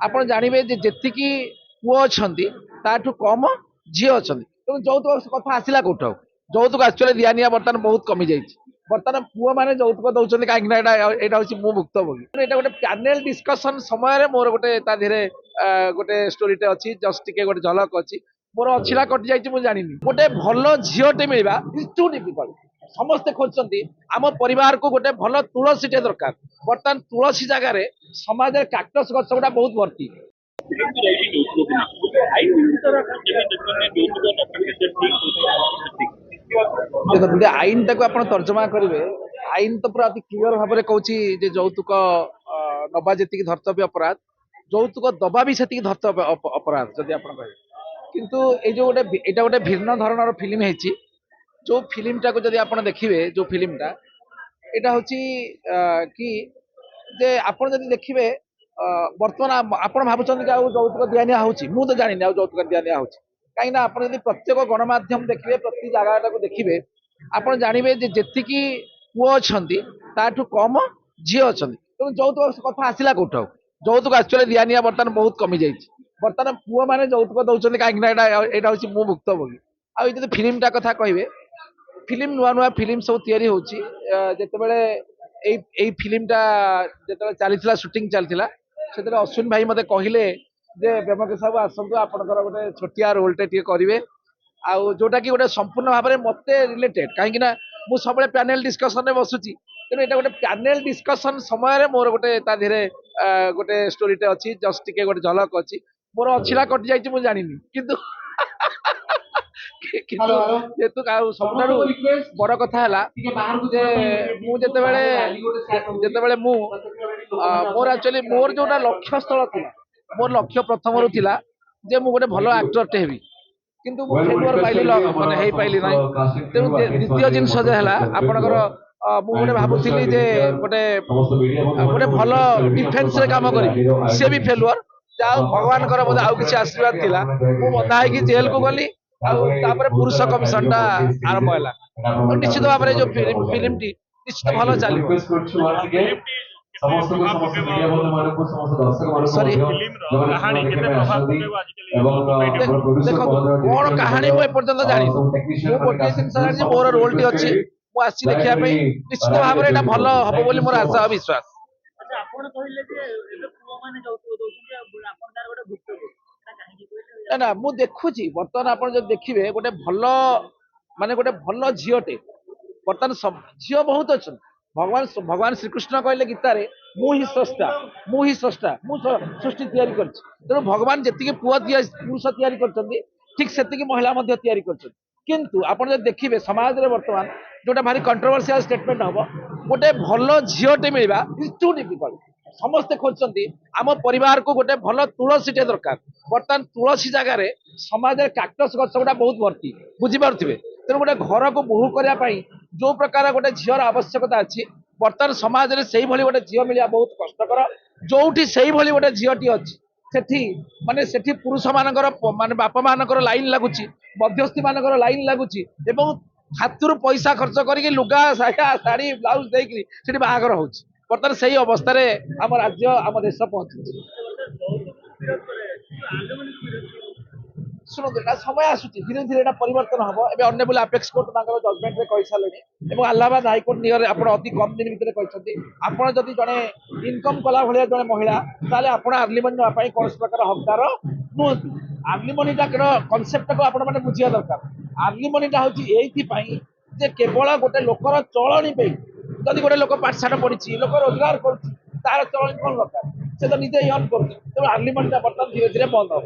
ଆପଣ ଜାଣିବେ ଯେ ଯେତିକି ପୁଅ ଅଛନ୍ତି ତାଠୁ କମ ଝିଅ ଅଛନ୍ତି। ତେଣୁ ଯୌତୁକ କଥା ଆସିଲା କୋଉଠୁ? ଆଉ ଯୌତୁକ ଆକ୍ଚୁଆଲି ଦିଆ ନିଆ ବର୍ତ୍ତମାନ ବହୁତ କମି ଯାଇଛି। ବର୍ତ୍ତମାନ ପୁଅ ମାନେ ଯୌତୁକ ଦଉଛନ୍ତି କାହିଁକି ନା ଏଇଟା ହଉଛି ମୁଁ ଭୁକ୍ତଭୋଗୀ। ଏଇଟା ଗୋଟେ ପ୍ୟାନେଲ ଡିସ୍କସନ ସମୟରେ ମୋର ଗୋଟେ ତା ଦେହରେ ଗୋଟେ ଷ୍ଟୋରିଟେ ଅଛି, ଜଷ୍ଟ ଟିକେ ଗୋଟେ ଝଲକ ଅଛି। ମୋର ଅଛି ନା କଟି ଯାଇଛି ମୁଁ ଜାଣିନି। ଗୋଟେ ଭଲ ଝିଅଟେ ମିଳିବା ଇଜ ଟୁ ଡିଫିକଲ୍ଟ। ସମସ୍ତେ ଖୋଜୁଛନ୍ତି ଆମ ପରିବାରକୁ ଗୋଟେ ଭଲ ତୁଳସୀଟେ ଦରକାର। ବର୍ତ୍ତମାନ ତୁଳସୀ ଜାଗାରେ ସମାଜରେ କାକ୍ଟସ ଗଛ ଗୁଡା ବହୁତ ଭର୍ତ୍ତି। ଦେଖନ୍ତୁ ଆଇନଟାକୁ ଆପଣ ତର୍ଜମା କରିବେ, ଆଇନ ତ ପୁରା ଅତି କ୍ଲିୟର ଭାବରେ କହୁଛି ଯେ ଯୌତୁକ ନବା ଯେତିକି ଧର୍ତ୍ତବ୍ୟ ଅପରାଧ, ଯୌତୁକ ଦବା ବି ସେତିକି ଧର୍ତ୍ତବ୍ୟ ଅପରାଧ ଯଦି ଆପଣ କହିବେ। କିନ୍ତୁ ଏଇ ଯୋଉ ଗୋଟେ ଏଇଟା ଗୋଟେ ଭିନ୍ନ ଧରଣର ଫିଲ୍ମ ହେଇଛି। ଯୋଉ ଫିଲ୍ମଟାକୁ ଯଦି ଆପଣ ଦେଖିବେ, ଯୋଉ ଫିଲ୍ମଟା ଏଇଟା ହଉଛି କି ଯେ ଆପଣ ଯଦି ଦେଖିବେ ବର୍ତ୍ତମାନ ଆପଣ ଭାବୁଛନ୍ତି କି ଆଉ ଯୌତୁକ ଦିଆ ନିଆ ହଉଛି? ମୁଁ ତ ଜାଣିନି ଆଉ ଯୌତୁକ ଦିଆ ନିଆ ହଉଛି। କାହିଁକି ନା ଆପଣ ଯଦି ପ୍ରତ୍ୟେକ ଗଣମାଧ୍ୟମ ଦେଖିବେ, ପ୍ରତି ଜାଗାଟାକୁ ଦେଖିବେ, ଆପଣ ଜାଣିବେ ଯେ ଯେତିକି ପୁଅ ଅଛନ୍ତି ତାଠୁ କମ ଝିଅ ଅଛନ୍ତି। ତେଣୁ ଯୌତୁକ କଥା ଆସିଲା କୋଉଠୁ? ଆଉ ଯୌତୁକ ଆକ୍ଚୁଆଲି ଦିଆ ନିଆ ବର୍ତ୍ତମାନ ବହୁତ କମି ଯାଇଛି। ବର୍ତ୍ତମାନ ପୁଅ ମାନେ ଯୌତୁକ ଦଉଛନ୍ତି କାହିଁକି ନା ଏଇଟା ହଉଛି ମୁଁ ଭୁକ୍ତଭୋଗୀ। ଆଉ ଯଦି ଫିଲ୍ମଟା କଥା କହିବେ, ଫିଲ୍ମ ନୂଆ ନୂଆ ଫିଲ୍ମ ସବୁ ତିଆରି ହଉଛି। ଯେତେବେଳେ ଏଇ ଫିଲ୍ମଟା ଯେତେବେଳେ ଚାଲିଥିଲା, ସୁଟିଂ ଚାଲିଥିଲା, ସେଥିରେ ଅଶ୍ୱିନ ଭାଇ ମତେ କହିଲେ ଯେ ବ୍ୟୋମକେଶ ବାବୁ ଆସନ୍ତୁ, ଆପଣଙ୍କର ଗୋଟେ ଛୋଟିଆ ରୋଲଟେ ଟିକେ କରିବେ, ଆଉ ଯୋଉଟା କି ଗୋଟେ ସମ୍ପୂର୍ଣ୍ଣ ଭାବରେ ମତେ ରିଲେଟେଡ। କାହିଁକି ନା ମୁଁ ସବୁବେଳେ ପ୍ୟାନେଲ ଡିସ୍କସନରେ ବସୁଛି। ତେଣୁ ଏଇଟା ଗୋଟେ ପ୍ୟାନେଲ ଡିସ୍କସନ ସମୟରେ ମୋର ଗୋଟେ ତା ଦେହରେ ଗୋଟେ ଷ୍ଟୋରିଟେ ଅଛି, ଜଷ୍ଟ ଟିକେ ଗୋଟେ ଝଲକ ଅଛି। ମୋର ଅଛି ନା କଟି ଯାଇଛି ମୁଁ ଜାଣିନି। କିନ୍ତୁ କିନ୍ତୁ ଯେହେତୁ ସବୁଠାରୁ ବଡ କଥା ହେଲା ଯେ ମୁଁ ଯେତେବେଳେ ମୁଁ ମୋର ଆକ୍ଚୁଆଲି ମୋର ଯୋଉଟା ଲକ୍ଷ୍ୟ ସ୍ଥଳ ଥିଲା, ମୋର ଲକ୍ଷ୍ୟ ପ୍ରଥମରୁ ଥିଲା ଯେ ମୁଁ ଗୋଟେ ଭଲ ଆକ୍ଟରଟେ ହେବି। କିନ୍ତୁ ମୁଁ ଫେଲୁଅର ପାଇଲି, ମାନେ ହେଇପାଇଲି ନାହିଁ। ତେଣୁ ଦ୍ୱିତୀୟ ଜିନିଷ ଯେ ହେଲା ଆପଣଙ୍କର ମୁଁ ଗୋଟେ ଭାବୁଥିଲି ଯେ ଗୋଟେ ଗୋଟେ ଭଲ ଡିଫେନ୍ସରେ କାମ କରିବି, ସିଏ ବି ଫେଲୁଅର। ଯାହା ହଉ ଭଗବାନଙ୍କର ବୋଧେ ଆଉ କିଛି ଆଶୀର୍ବାଦ ଥିଲା, ମୁଁ ବନ୍ଧା ହେଇକି ଜେଲକୁ ଗଲି। ଆଉ ତାପରେ ପୁରୁଷ କମିଶନ ଟା ଆରମ୍ଭ ହେଲା। ଆଉ ନିଶ୍ଚିତ ଭାବରେ ଯୋଉ ଫିଲ୍ମଟି ନିଶ୍ଚିତ ଭଲ ଚାଲିବ। ସରି ଦେଖନ୍ତୁ କଣ କାହାଣୀ ମୁଁ ଏପର୍ଯ୍ୟନ୍ତ ଜାଣିନି। ମୁଁ ଗୋଟିଏ ଜିନିଷ ଜାଣିଛି, ମୋର ରୋଲଟି ଅଛି, ମୁଁ ଆସିଛି ଦେଖିବା ପାଇଁ। ନିଶ୍ଚିତ ଭାବରେ ଏଇଟା ଭଲ ହବ ବୋଲି ମୋର ଆଶା ଆଉ ବିଶ୍ୱାସ। ନା ନା ମୁଁ ଦେଖୁଛି ବର୍ତ୍ତମାନ ଆପଣ ଯଦି ଦେଖିବେ ଗୋଟେ ଭଲ ମାନେ ଗୋଟେ ଭଲ ଝିଅଟେ ବର୍ତ୍ତମାନ ଝିଅ ବହୁତ ଅଛନ୍ତି। ଭଗବାନ ଶ୍ରୀକୃଷ୍ଣ କହିଲେ ଗୀତାରେ, ମୁଁ ହିଁ ସ୍ରଷ୍ଟା, ମୁଁ ହିଁ ସ୍ରଷ୍ଟା, ମୁଁ ସୃଷ୍ଟି ତିଆରି କରିଛି। ତେଣୁ ଭଗବାନ ଯେତିକି ପୁରୁଷ ତିଆରି କରିଛନ୍ତି, ଠିକ ସେତିକି ମହିଳା ମଧ୍ୟ ତିଆରି କରିଛନ୍ତି। କିନ୍ତୁ ଆପଣ ଯଦି ଦେଖିବେ ସମାଜରେ ବର୍ତ୍ତମାନ ଯୋଉଟା ଭାରି କଣ୍ଟ୍ରୋଭର୍ସିଆଲ ଷ୍ଟେଟମେଣ୍ଟ ହବ, ଗୋଟେ ଭଲ ଝିଅଟେ ମିଳିବା ଇଜ ଟୁ ଡିଫିକଲ୍ଟ। ସମସ୍ତେ ଖୋଜୁଛନ୍ତି ଆମ ପରିବାରକୁ ଗୋଟେ ଭଲ ତୁଳସୀଟେ ଦରକାର। ବର୍ତ୍ତମାନ ତୁଳସୀ ଜାଗାରେ ସମାଜରେ କାକ୍ଟସ ଗଛ ଗୁଡା ବହୁତ ଭର୍ତ୍ତି, ବୁଝିପାରୁଥିବେ। ତେଣୁ ଗୋଟେ ଘରକୁ ବୋହୂ କରିବା ପାଇଁ ଯୋଉ ପ୍ରକାର ଗୋଟେ ଝିଅର ଆବଶ୍ୟକତା ଅଛି, ବର୍ତ୍ତମାନ ସମାଜରେ ସେଇଭଳି ଗୋଟେ ଝିଅ ମିଳିବା ବହୁତ କଷ୍ଟକର। ଯୋଉଠି ସେଇଭଳି ଗୋଟେ ଝିଅଟି ଅଛି, ସେଠି ପୁରୁଷ ମାନଙ୍କର ମାନେ ବାପା ମାନଙ୍କର ଲାଇନ ଲାଗୁଛି, ମଧ୍ୟସ୍ଥି ମାନଙ୍କର ଲାଇନ ଲାଗୁଛି, ଏବଂ ହାତରୁ ପଇସା ଖର୍ଚ୍ଚ କରିକି ଲୁଗା ଶାଢୀ ବ୍ଲାଉଜ ଦେଇକି ସେଠି ବାହାଘର ହଉଛି। ବର୍ତ୍ତମାନ ସେଇ ଅବସ୍ଥାରେ ଆମ ରାଜ୍ୟ, ଆମ ଦେଶ ପହଞ୍ଚିଛି। ଶୁଣନ୍ତୁ, ଏଟା ସମୟ ଆସୁଛି, ଧୀରେ ଧୀରେ ଏଟା ପରିବର୍ତ୍ତନ ହବ। ଏବେ ଅନେବୁଲ ଆପେକ୍ସ କୋର୍ଟ ତାଙ୍କର ଜଜମେଣ୍ଟରେ କହିସାରିଲେଣି, ଏବଂ ଆହ୍ଲାବାଦ ହାଇକୋର୍ଟ ନିୟରରେ ଆପଣ ଅତି କମ ଦିନ ଭିତରେ କହିଛନ୍ତି, ଆପଣ ଯଦି ଜଣେ ଇନକମ କଲା ଭଳିଆ ଜଣେ ମହିଳା, ତାହେଲେ ଆପଣ ଆର୍ଲିମନି ନେବା ପାଇଁ କୌଣସି ପ୍ରକାର ହକଦାର ନୁହନ୍ତି। ଆର୍ଲିମନିଟାର କନସେପ୍ଟଟାକୁ ଆପଣ ମାନେ ବୁଝିବା ଦରକାର। ଆର୍ଲିମନିଟା ହଉଛି ଏଇଥିପାଇଁ ଯେ କେବଳ ଗୋଟେ ଲୋକର ଚଳଣି ପାଇଁ। ଯଦି ଗୋଟେ ଲୋକ ପାଠଶାଠ ପଢିଛି, ଲୋକ ରୋଜଗାର କରୁଛି, ତାର ଚଳଣି କଣ ଦରକାର? ସେ ତ ନିଜେ ୟର୍ନ କରୁଛି। ତେଣୁ ଆର୍ଲିମନିଟା ବର୍ତ୍ତମାନ ଧୀରେ ଧୀରେ ବନ୍ଦ ହବ।